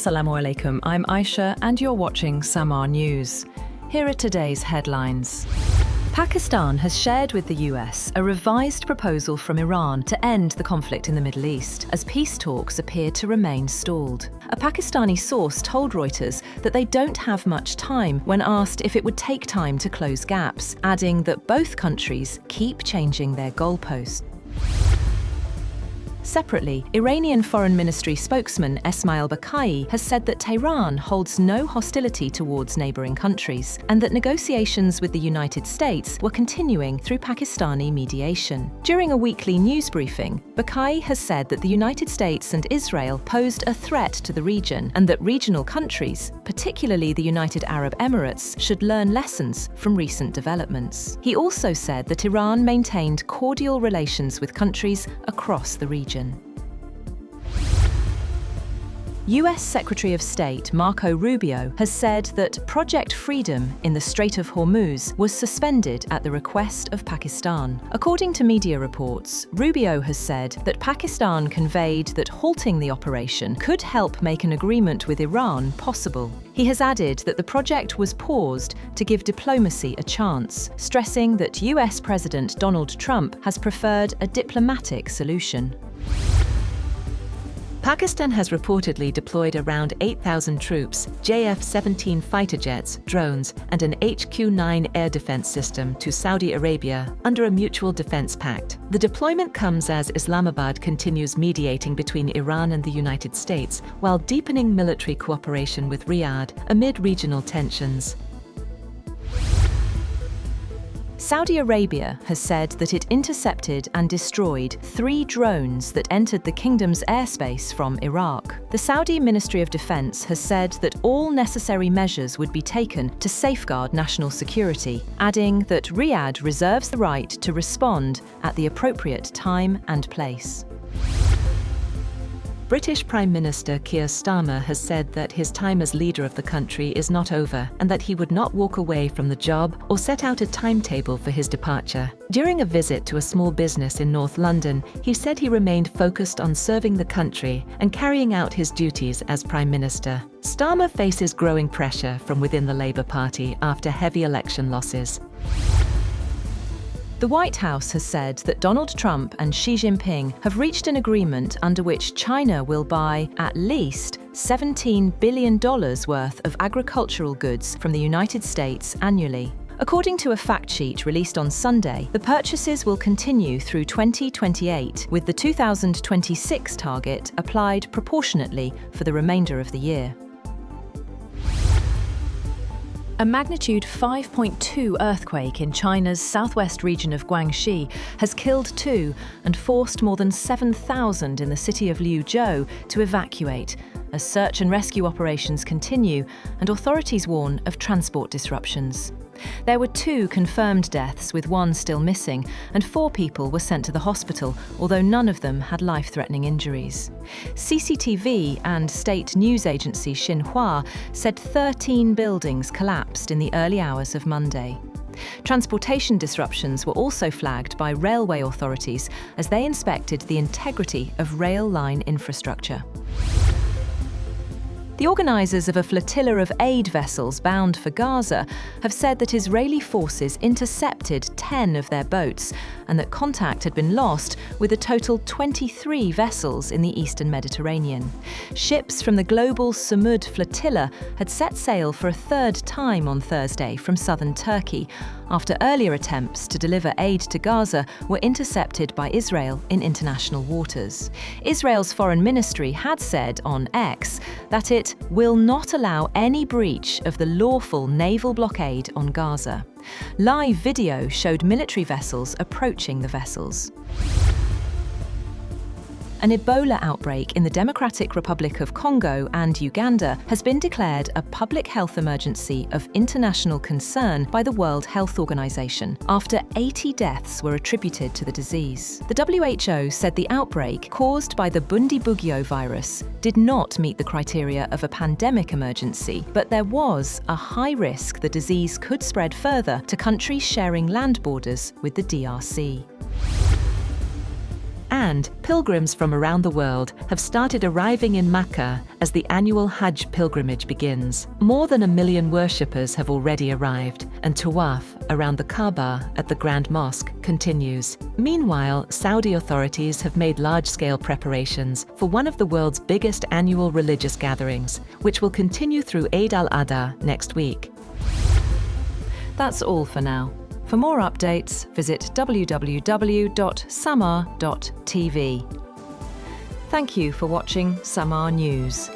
Assalamu alaikum, I'm Aisha and you're watching SAMAA News. Here are today's headlines. Pakistan has shared with the US a revised proposal from Iran to end the conflict in the Middle East, as peace talks appear to remain stalled. A Pakistani source told Reuters that they don't have much time when asked if it would take time to close gaps, adding that both countries keep changing their goalposts. Separately, Iranian Foreign Ministry spokesman Esmail Bakai has said that Tehran holds no hostility towards neighbouring countries and that negotiations with the United States were continuing through Pakistani mediation. During a weekly news briefing, Bakai has said that the United States and Israel posed a threat to the region and that regional countries, particularly the United Arab Emirates, should learn lessons from recent developments. He also said that Iran maintained cordial relations with countries across the region. US Secretary of State Marco Rubio has said that Project Freedom in the Strait of Hormuz was suspended at the request of Pakistan. According to media reports, Rubio has said that Pakistan conveyed that halting the operation could help make an agreement with Iran possible. He has added that the project was paused to give diplomacy a chance, stressing that US President Donald Trump has preferred a diplomatic solution. Pakistan has reportedly deployed around 8,000 troops, Jf-17 fighter jets, drones, and an HQ-9 air defense system to Saudi Arabia under a mutual defense pact. The deployment comes as Islamabad continues mediating between Iran and the United States, while deepening military cooperation with Riyadh amid regional tensions. Saudi Arabia has said that it intercepted and destroyed 3 drones that entered the kingdom's airspace from Iraq. The Saudi Ministry of Defense has said that all necessary measures would be taken to safeguard national security, adding that Riyadh reserves the right to respond at the appropriate time and place. British Prime Minister Keir Starmer has said that his time as leader of the country is not over and that he would not walk away from the job or set out a timetable for his departure. During a visit to a small business in North London, he said he remained focused on serving the country and carrying out his duties as Prime Minister. Starmer faces growing pressure from within the Labour Party after heavy election losses. The White House has said that Donald Trump and Xi Jinping have reached an agreement under which China will buy at least $17 billion worth of agricultural goods from the United States annually. According to a fact sheet released on Sunday, the purchases will continue through 2028, with the 2026 target applied proportionately for the remainder of the year. A magnitude 5.2 earthquake in China's southwest region of Guangxi has killed 2 and forced more than 7,000 in the city of Liuzhou to evacuate, as search and rescue operations continue and authorities warn of transport disruptions. There were 2 confirmed deaths, with 1 still missing, and 4 people were sent to the hospital, although none of them had life-threatening injuries. CCTV and state news agency Xinhua said 13 buildings collapsed in the early hours of Monday. Transportation disruptions were also flagged by railway authorities as they inspected the integrity of rail line infrastructure. The organisers of a flotilla of aid vessels bound for Gaza have said that Israeli forces intercepted 10 of their boats and that contact had been lost with a total 23 vessels in the eastern Mediterranean. Ships from the global Samud flotilla had set sail for a 3rd time on Thursday from southern Turkey, after earlier attempts to deliver aid to Gaza were intercepted by Israel in international waters. Israel's foreign ministry had said on X that it will not allow any breach of the lawful naval blockade on Gaza. Live video showed military vessels approaching the vessels. An Ebola outbreak in the Democratic Republic of Congo and Uganda has been declared a public health emergency of international concern by the World Health Organization after 80 deaths were attributed to the disease. The WHO said the outbreak, caused by the Bundibugyo virus, did not meet the criteria of a pandemic emergency, but there was a high risk the disease could spread further to countries sharing land borders with the DRC. And pilgrims from around the world have started arriving in Mecca as the annual Hajj pilgrimage begins. More than 1 million worshippers have already arrived, and Tawaf around the Kaaba at the Grand Mosque continues. Meanwhile, Saudi authorities have made large-scale preparations for one of the world's biggest annual religious gatherings, which will continue through Eid al-Adha next week. That's all for now. For more updates, visit www.SAMAA TV. Thank you for watching SAMAA News.